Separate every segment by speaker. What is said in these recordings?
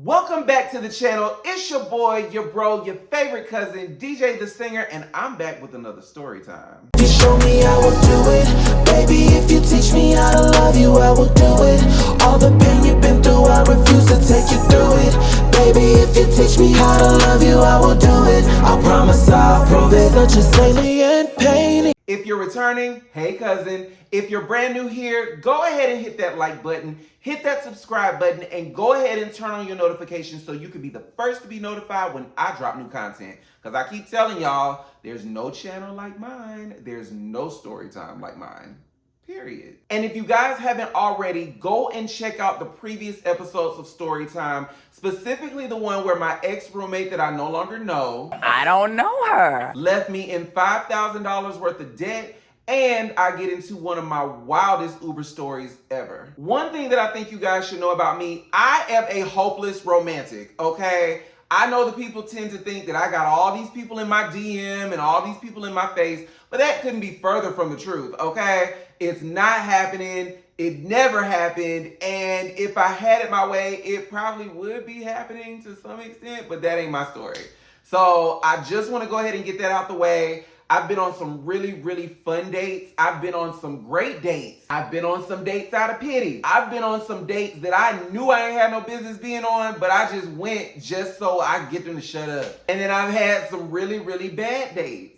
Speaker 1: Welcome back to the channel. It's your boy, your bro, your favorite cousin, DJ the Singer, and I'm back with another story time.
Speaker 2: If you show me, I will do it. Baby, if you teach me how to love you, I will do it. All the pain you've been through, I refuse to take you through it. Baby, if you teach me how to love you, I will do it. I promise I'll prove it. Such a salient pain.
Speaker 1: If you're returning, hey cousin. If you're brand new here, go ahead and hit that like button, hit that subscribe button, and go ahead and turn on your notifications so you can be the first to be notified when I drop new content. Because I keep telling y'all, there's no channel like mine. There's no story time like mine. Period. And if you guys haven't already, go and check out the previous episodes of Storytime, specifically the one where my ex-roommate that I no longer know,
Speaker 3: I don't know her,
Speaker 1: left me in $5,000 worth of debt, and I get into one of my wildest Uber stories ever. One thing that I think you guys should know about me, I am a hopeless romantic, okay? I know the people tend to think that I got all these people in my DM and all these people in my face, but that couldn't be further from the truth, okay? It's not happening. It never happened. And if I had it my way, it probably would be happening to some extent, but that ain't my story. So I just want to go ahead and get that out the way. I've been on some really, really fun dates. I've been on some great dates. I've been on some dates out of pity. I've been on some dates that I knew I ain't had no business being on, but I just went just so I could get them to shut up. And then I've had some really, really bad dates.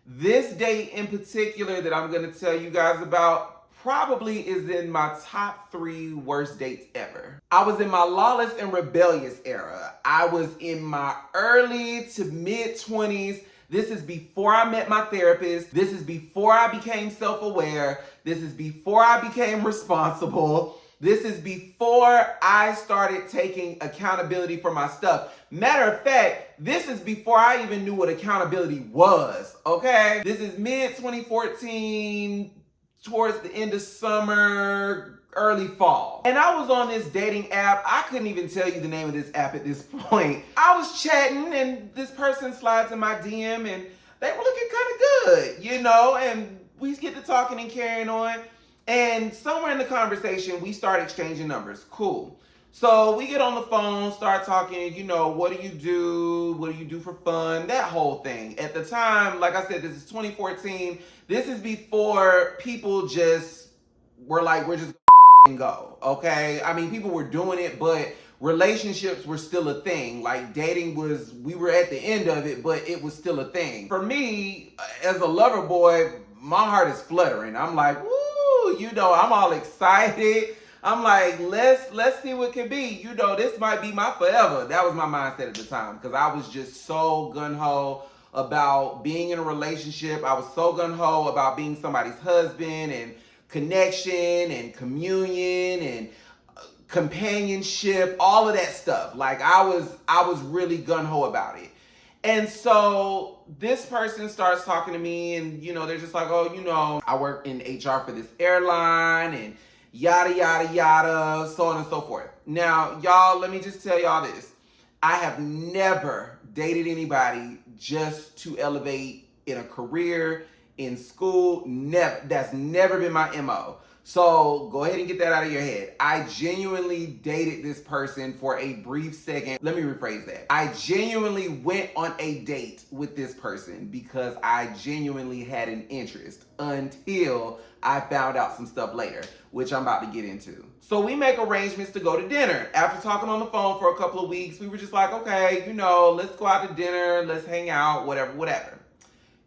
Speaker 1: This date in particular that I'm going to tell you guys about probably is in my top 3 worst dates ever. I was in my lawless and rebellious era. I was in my early to mid 20s. This is before I met my therapist. This is before I became self-aware. This is before I became responsible. This is before I started taking accountability for my stuff. Matter of fact, this is before I even knew what accountability was, okay? This is mid 2014, towards the end of summer, early fall. And I was on this dating app. I couldn't even tell you the name of this app at this point. I was chatting and this person slides in my DM and they were looking kind of good, you know, and we get to talking and carrying on. And somewhere in the conversation, we start exchanging numbers. Cool. So we get on the phone, start talking, you know, what do you do? What do you do for fun? That whole thing. At the time, like I said, this is 2014. This is before people just were like, we're just gonna go, okay? I mean, people were doing it, but relationships were still a thing. Like dating was, we were at the end of it, but it was still a thing. For me, as a lover boy, my heart is fluttering. I'm like, woo, you know, I'm all excited. I'm like, let's see what can be. You know, this might be my forever. That was my mindset at the time because I was just so gun-ho about being in a relationship. I was so gun-ho about being somebody's husband and connection and communion and companionship, all of that stuff. Like I was really gun-ho about it. And so this person starts talking to me and, you know, they're just like, oh, you know, I work in HR for this airline and yada, yada, yada, so on and so forth. Now, y'all, let me just tell y'all this. I have never dated anybody just to elevate in a career, in school. Never. That's never been my MO. So go ahead and get that out of your head. I genuinely dated this person for a brief second. Let me rephrase that. I genuinely went on a date with this person because I genuinely had an interest until I found out some stuff later, which I'm about to get into. So we make arrangements to go to dinner. After talking on the phone for a couple of weeks, we were just like, okay, you know, let's go out to dinner, let's hang out, whatever.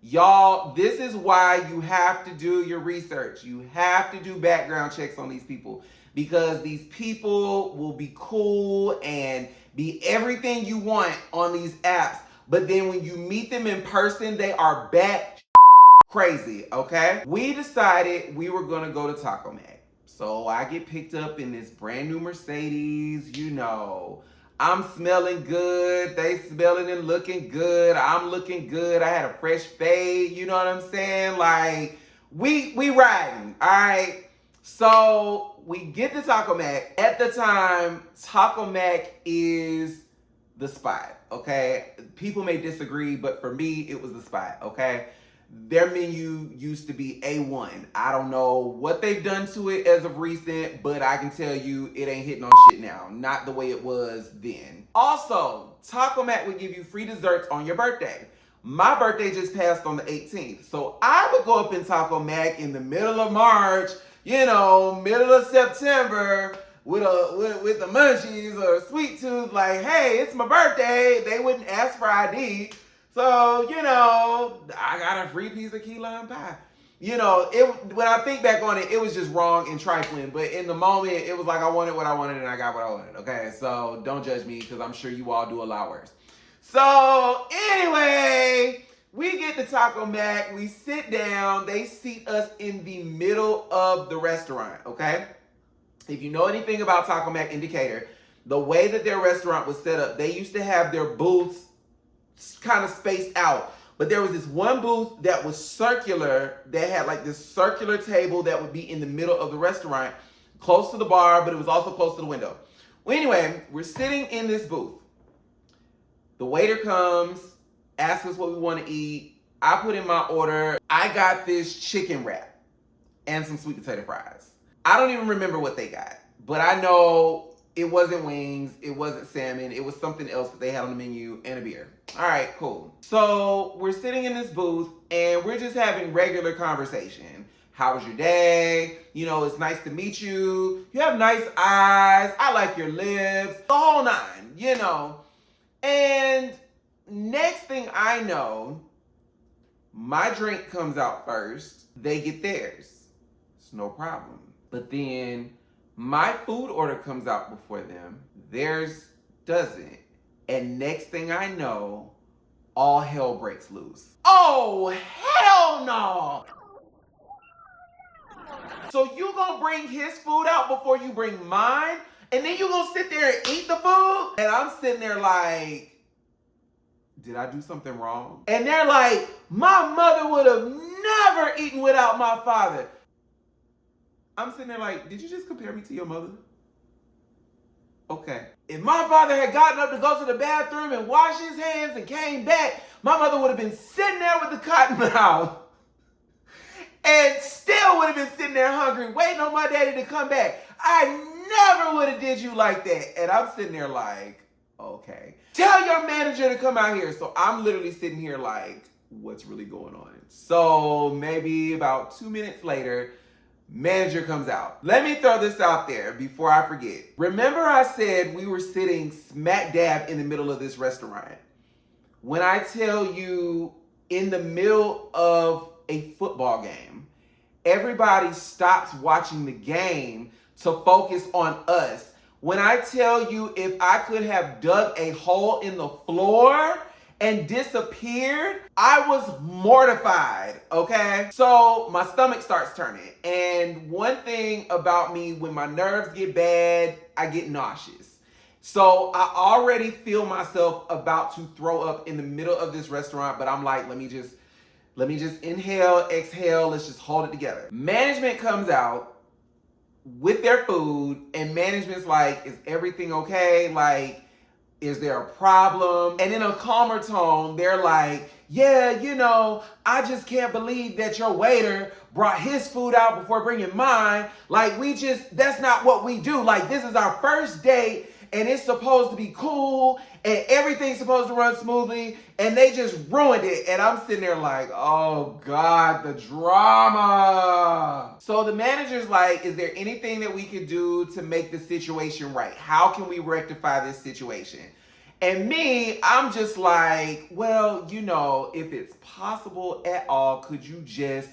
Speaker 1: Y'all, this is why you have to do your research. You have to do background checks on these people because these people will be cool and be everything you want on these apps. But then when you meet them in person, they are bat crazy, okay? We decided we were gonna go to Taco Mac. So I get picked up in this brand new Mercedes, you know. I'm smelling good, they smelling and looking good, I'm looking good, I had a fresh fade, you know what I'm saying? Like, we riding, all right? So we get to Taco Mac. At the time, Taco Mac is the spot, okay? People may disagree, but for me, it was the spot, okay? their menu used to be A1. I don't know what they've done to it as of recent, but I can tell you it ain't hitting on shit now. Not the way it was then. Also, Taco Mac would give you free desserts on your birthday. My birthday just passed on the 18th. So I would go up in Taco Mac in the middle of March, middle of September, with the munchies or a sweet tooth, like, hey, it's my birthday. They wouldn't ask for ID. So, I got a free piece of key lime pie. When I think back on it, it was just wrong and trifling. But in the moment, it was like I wanted what I wanted and I got what I wanted. Okay, so don't judge me because I'm sure you all do a lot worse. So anyway, we get to Taco Mac. We sit down. They seat us in the middle of the restaurant, okay? If you know anything about Taco Mac in Decatur, the way that their restaurant was set up, they used to have their booths kind of spaced out. But there was this one booth that was circular, that had like this circular table that would be in the middle of the restaurant, close to the bar, but it was also close to the window. Well, anyway, we're sitting in this booth. The waiter comes, asks us what we want to eat. I put in my order. I got this chicken wrap and some sweet potato fries. I don't even remember what they got, but I know it wasn't wings, it wasn't salmon, it was something else that they had on the menu and a beer. All right, cool. So we're sitting in this booth and we're just having regular conversation. How was your day? It's nice to meet you. You have nice eyes. I like your lips. The whole nine, And next thing I know, my drink comes out first. They get theirs. It's no problem. But then my food order comes out before them. Theirs doesn't. And next thing I know, all hell breaks loose. Oh, hell no! So you gonna bring his food out before you bring mine? And then you gonna sit there and eat the food? And I'm sitting there like, did I do something wrong? And they're like, my mother would have never eaten without my father. I'm sitting there like, did you just compare me to your mother? Okay. If my father had gotten up to go to the bathroom and wash his hands and came back, my mother would have been sitting there with the cotton mouth and still would have been sitting there hungry, waiting on my daddy to come back. I never would have did you like that. And I'm sitting there like, okay. Tell your manager to come out here. So I'm literally sitting here like, what's really going on? So maybe about 2 minutes later, manager comes out. Let me throw this out there before I forget. Remember I said we were sitting smack dab in the middle of this restaurant. When I tell you in the middle of a football game, everybody stops watching the game to focus on us. When I tell you if I could have dug a hole in the floor and disappeared, I was mortified, okay? So my stomach starts turning. And one thing about me, when my nerves get bad, I get nauseous. So I already feel myself about to throw up in the middle of this restaurant, but I'm like, let me just inhale, exhale, let's just hold it together. Management comes out with their food and management's like, is everything okay? Like, is there a problem? And in a calmer tone, they're like, yeah, I just can't believe that your waiter brought his food out before bringing mine. Like, that's not what we do. Like, this is our first date and it's supposed to be cool and everything's supposed to run smoothly and they just ruined it. And I'm sitting there like, oh God, the drama. So the manager's like, is there anything that we could do to make the situation right? How can we rectify this situation? And me, I'm just like, well, if it's possible at all, could you just,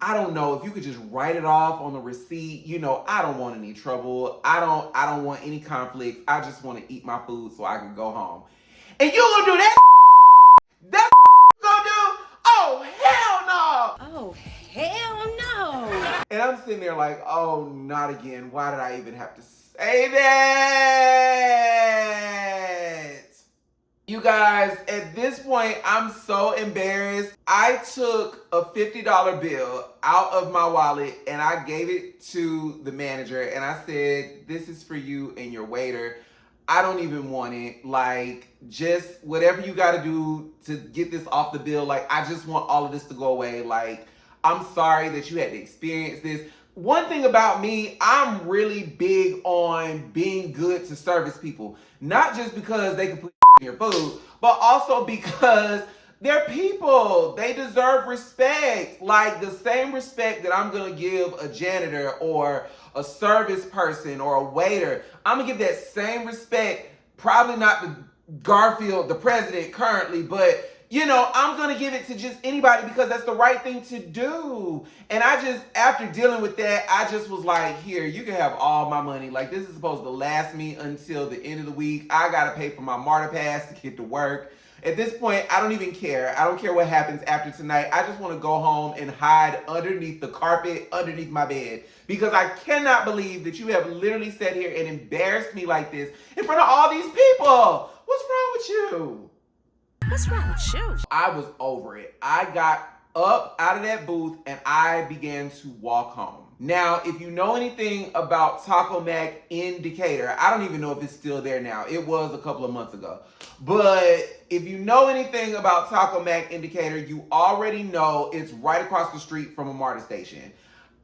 Speaker 1: I don't know, if you could just write it off on the receipt. I don't want any trouble. I don't want any conflict. I just want to eat my food so I can go home. And you gonna do that? That's gonna do? Oh, hell no!
Speaker 3: Oh, hell no!
Speaker 1: And I'm sitting there like, oh, not again. Why did I even have to say that? You guys, at this point, I'm so embarrassed. I took a $50 bill out of my wallet and I gave it to the manager and I said, this is for you and your waiter. I don't even want it. Like, just whatever you got to do to get this off the bill. Like, I just want all of this to go away. Like, I'm sorry that you had to experience this. One thing about me, I'm really big on being good to service people. Not just because they can put in your food, but also because they're people. They deserve respect. Like the same respect that I'm going to give a janitor or a service person or a waiter. I'm going to give that same respect, probably not to Garfield, the president currently, but I'm going to give it to just anybody because that's the right thing to do. And I just, after dealing with that, I just was like, here, you can have all my money. Like, this is supposed to last me until the end of the week. I got to pay for my MARTA pass to get to work. At this point, I don't even care. I don't care what happens after tonight. I just want to go home and hide underneath the carpet, underneath my bed. Because I cannot believe that you have literally sat here and embarrassed me like this in front of all these people. What's wrong with you?
Speaker 3: What's wrong with you?
Speaker 1: I was over it. I got up out of that booth and I began to walk home. Now, if you know anything about Taco Mac in Decatur, I don't even know if it's still there now. It was a couple of months ago. But if you know anything about Taco Mac in Decatur, you already know it's right across the street from a MARTA station.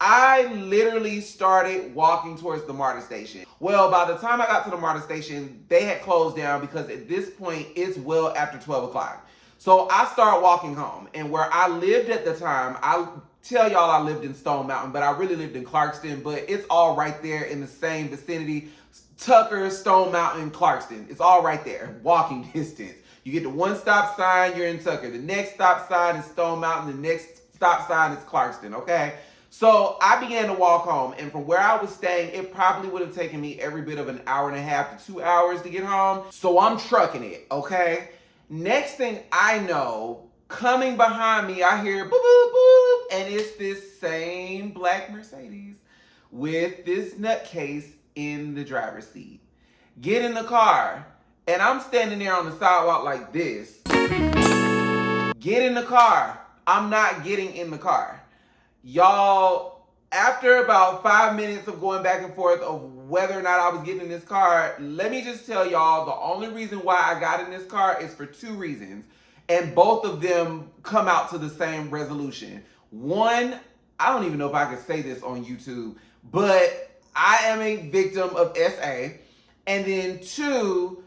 Speaker 1: I literally started walking towards the MARTA station. Well, by the time I got to the MARTA station, they had closed down because at this point, it's well after 12 o'clock. So I started walking home. And where I lived at the time, I tell y'all I lived in Stone Mountain, but I really lived in Clarkston, but it's all right there in the same vicinity. Tucker, Stone Mountain, Clarkston. It's all right there, walking distance. You get to one stop sign, you're in Tucker. The next stop sign is Stone Mountain. The next stop sign is Clarkston, okay? So I began to walk home, and from where I was staying, it probably would have taken me every bit of an hour and a half to 2 hours to get home. So I'm trucking it, okay? Next thing I know, coming behind me, I hear boop, boop, boop, and it's this same black Mercedes with this nutcase in the driver's seat. Get in the car, and I'm standing there on the sidewalk like this. Get in the car. I'm not getting in the car. Y'all, after about 5 minutes of going back and forth of whether or not I was getting in this car, let me just tell y'all the only reason why I got in this car is for 2 reasons. And both of them come out to the same resolution. One, I don't even know if I can say this on YouTube, but I am a victim of SA. And then 2,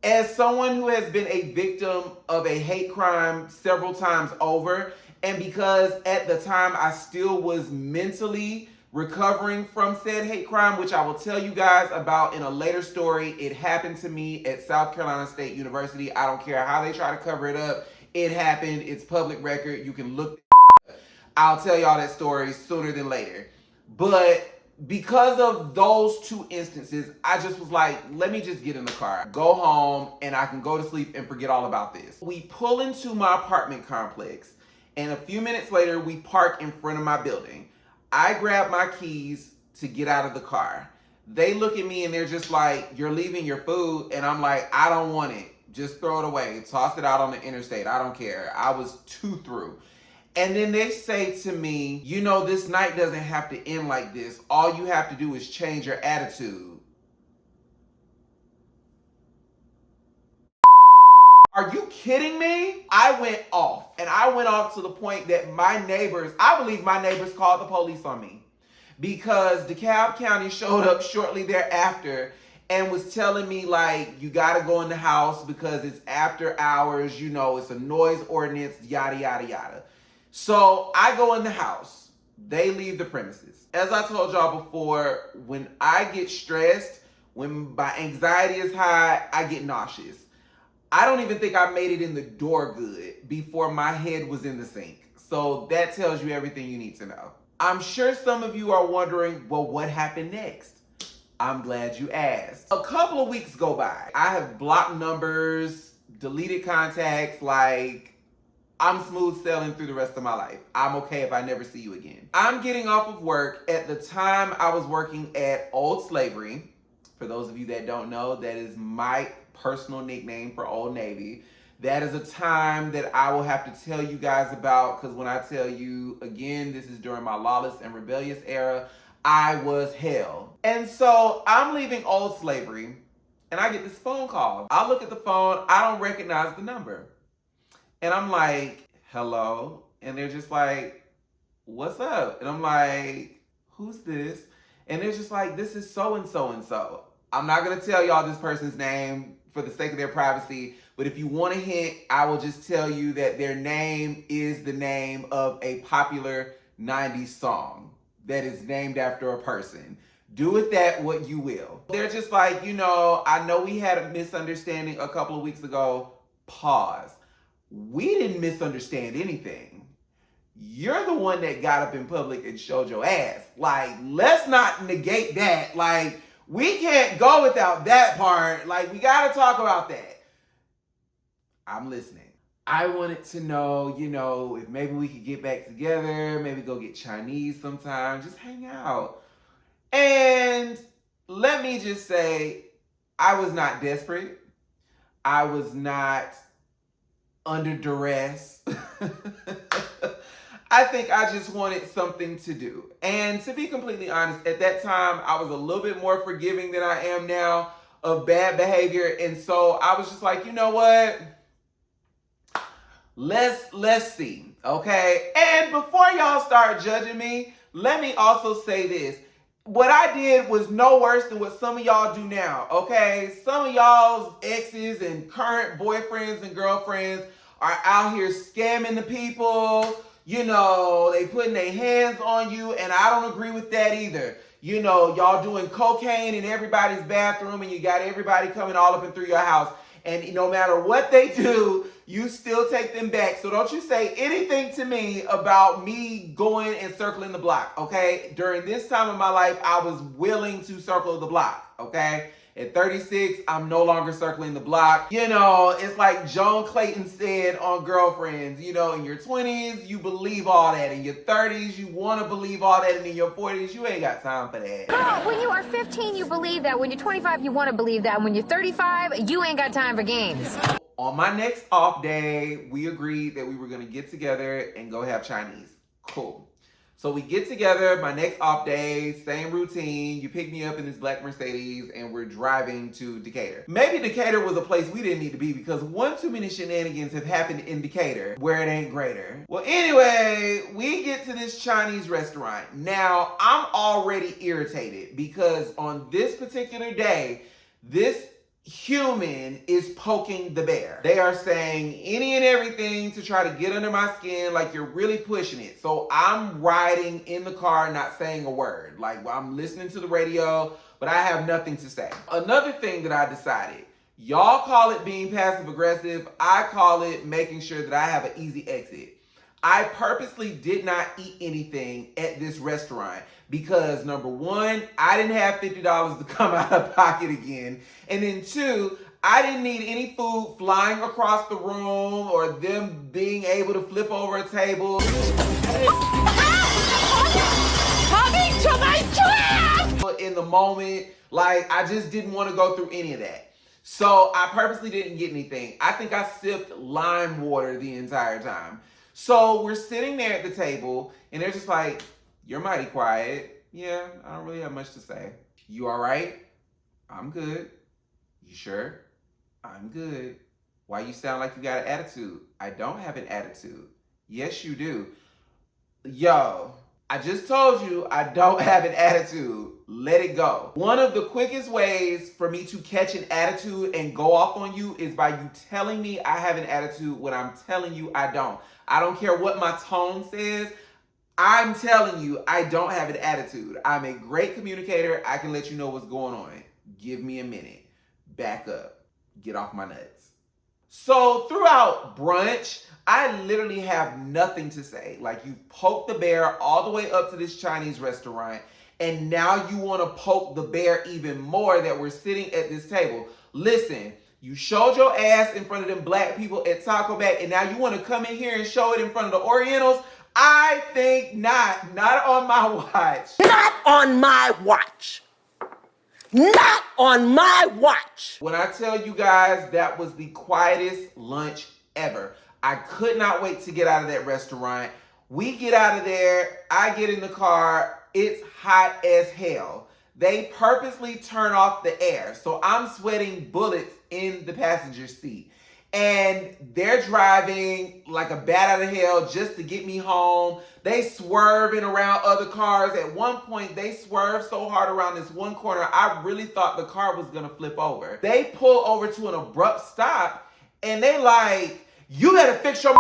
Speaker 1: as someone who has been a victim of a hate crime several times over, and because at the time I still was mentally recovering from said hate crime, which I will tell you guys about in a later story. It happened to me at South Carolina State University. I don't care how they try to cover it up. It happened. It's public record. You can look. I'll tell y'all that story sooner than later. But because of those 2 instances, I just was like, let me just get in the car, go home, and I can go to sleep and forget all about this. We pull into my apartment complex, and a few minutes later, we park in front of my building. I grab my keys to get out of the car. They look at me and they're just like, you're leaving your food? And I'm like, I don't want it. Just throw it away. Toss it out on the interstate. I don't care. I was too through. And then they say to me, this night doesn't have to end like this. All you have to do is change your attitude. Are you kidding me? I went off, and I went off to the point that my neighbors, I believe my neighbors called the police on me because DeKalb County showed up shortly thereafter and was telling me, like, you got to go in the house because it's after hours, it's a noise ordinance, yada, yada, yada. So I go in the house. They leave the premises. As I told y'all before, when I get stressed, when my anxiety is high, I get nauseous. I don't even think I made it in the door good before my head was in the sink. So that tells you everything you need to know. I'm sure some of you are wondering, well, what happened next? I'm glad you asked. A couple of weeks go by. I have blocked numbers, deleted contacts, like I'm smooth sailing through the rest of my life. I'm okay if I never see you again. I'm getting off of work. At the time, I was working at Old Slavery. For those of you that don't know, that is my personal nickname for Old Navy. That is a time that I will have to tell you guys about, because when I tell you, again, this is during my lawless and rebellious era, I was hell. And so I'm leaving Old Slavery And I get this phone call. I look at the phone, I don't recognize the number. And I'm like, hello? And they're just like, what's up? And I'm like, who's this? And they're just like, this is so and so and so. I'm not gonna tell y'all this person's name for the sake of their privacy, but if you want a hint, I will just tell you that their name is the name of a popular 90s song that is named after a person. Do with that what you will. They're just like, I know we had a misunderstanding a couple of weeks ago. Pause. We didn't misunderstand anything. You're the one that got up in public and showed your ass. Like, let's not negate that. Like, we can't go without that part. Like, we gotta talk about that. I'm listening. I wanted to know, if maybe we could get back together, maybe go get Chinese sometime, just hang out. And let me just say, I was not desperate. I was not under duress. I think I just wanted something to do. And to be completely honest, at that time, I was a little bit more forgiving than I am now of bad behavior. And so I was just like, you know what? Let's see, okay? And before y'all start judging me, let me also say this. What I did was no worse than what some of y'all do now, okay? Some of y'all's exes and current boyfriends and girlfriends are out here scamming the people. They putting their hands on you, and I don't agree with that either. Y'all doing cocaine in everybody's bathroom, and you got everybody coming all up and through your house. And no matter what they do, you still take them back. So don't you say anything to me about me going and circling the block, okay? During this time of my life, I was willing to circle the block, okay? At 36, I'm no longer circling the block. It's like Joan Clayton said on Girlfriends, in your 20s, you believe all that. In your 30s, you want to believe all that. And in your 40s, you ain't got time for that.
Speaker 4: Girl, when you are 15, you believe that. When you're 25, you want to believe that. When you're 35, you ain't got time for games.
Speaker 1: On my next off day, we agreed that we were going to get together and go have Chinese. Cool. So we get together, my next off day, same routine. You pick me up in this black Mercedes and we're driving to Decatur. Maybe Decatur was a place we didn't need to be because one too many shenanigans have happened in Decatur where it ain't greater. Well, anyway, we get to this Chinese restaurant. Now, I'm already irritated because on this particular day, this human is poking the bear. They are saying any and everything to try to get under my skin, like you're really pushing it. So I'm riding in the car, not saying a word. Like I'm listening to the radio, but I have nothing to say. Another thing that I decided, y'all call it being passive aggressive. I call it making sure that I have an easy exit. I purposely did not eat anything at this restaurant because number one, I didn't have $50 to come out of pocket again. And then two, I didn't need any food flying across the room or them being able to flip over a table.
Speaker 3: Coming to my trap!
Speaker 1: In the moment, like I just didn't want to go through any of that. So I purposely didn't get anything. I think I sipped lime water the entire time. So we're sitting there at the table and they're just like, you're mighty quiet. Yeah, I don't really have much to say. You all right? I'm good. You sure? I'm good. Why you sound like you got an attitude? I don't have an attitude. Yes, you do. Yo, I just told you I don't have an attitude. Let it go. One of the quickest ways for me to catch an attitude and go off on you is by you telling me I have an attitude when I'm telling you I don't. I don't care what my tone says. I'm telling you I don't have an attitude. I'm a great communicator. I can let you know what's going on. Give me a minute. Back up. Get off my nuts. So throughout brunch, I literally have nothing to say. Like you poked the bear all the way up to this Chinese restaurant, and now you want to poke the bear even more that we're sitting at this table. Listen, you showed your ass in front of them black people at Taco Bell, and now you want to come in here and show it in front of the Orientals? I think not. Not on my watch.
Speaker 5: Not on my watch. Not on my watch.
Speaker 1: When I tell you guys that was the quietest lunch ever. I could not wait to get out of that restaurant. We get out of there. I get in the car. It's hot as hell. they purposely turn off the air. So I'm sweating bullets in the passenger seat. And they're driving like a bat out of hell just to get me home. They swerving around other cars. At one point, they swerved so hard around this one corner, I really thought the car was gonna flip over. They pull over to an abrupt stop, and they like, you gotta fix your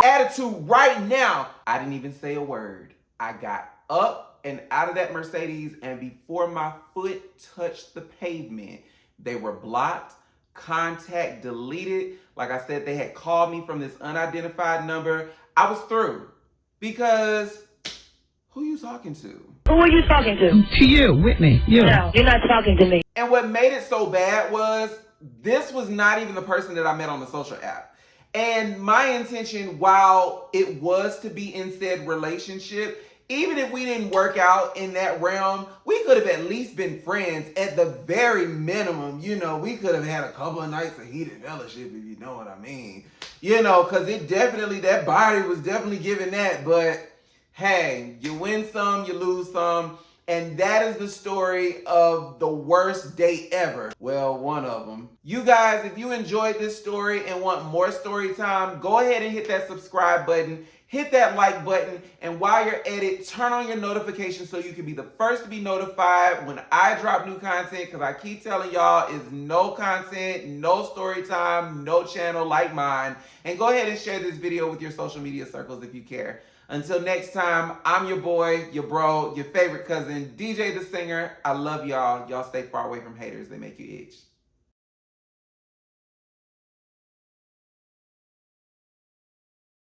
Speaker 1: attitude right now. I didn't even say a word. I got up and out of that Mercedes, and before my foot touched the pavement, they were blocked, contact deleted. Like I said, they had called me from this unidentified number. I was through. Because who you talking to?
Speaker 6: Who are you talking to?
Speaker 7: To you, Whitney. You.
Speaker 6: No, you're not talking to me.
Speaker 1: And what made it so bad was this was not even the person that I met on the social app. And my intention, while it was to be in said relationship, even if we didn't work out in that realm, we could have at least been friends at the very minimum. You know, we could have had a couple of nights of heated fellowship, if you know what I mean. You know, because it definitely, that body was definitely giving that. But hey, you win some, you lose some. And that is the story of the worst date ever. Well, one of them. You guys, if you enjoyed this story and want more story time, go ahead and hit that subscribe button. Hit that like button. And while you're at it, turn on your notifications so you can be the first to be notified when I drop new content. Because I keep telling y'all, it's no content, no story time, no channel like mine. And go ahead and share this video with your social media circles if you care. Until next time, I'm your boy, your bro, your favorite cousin, DJ the Singer. I love y'all. Y'all stay far away from haters. They make you itch.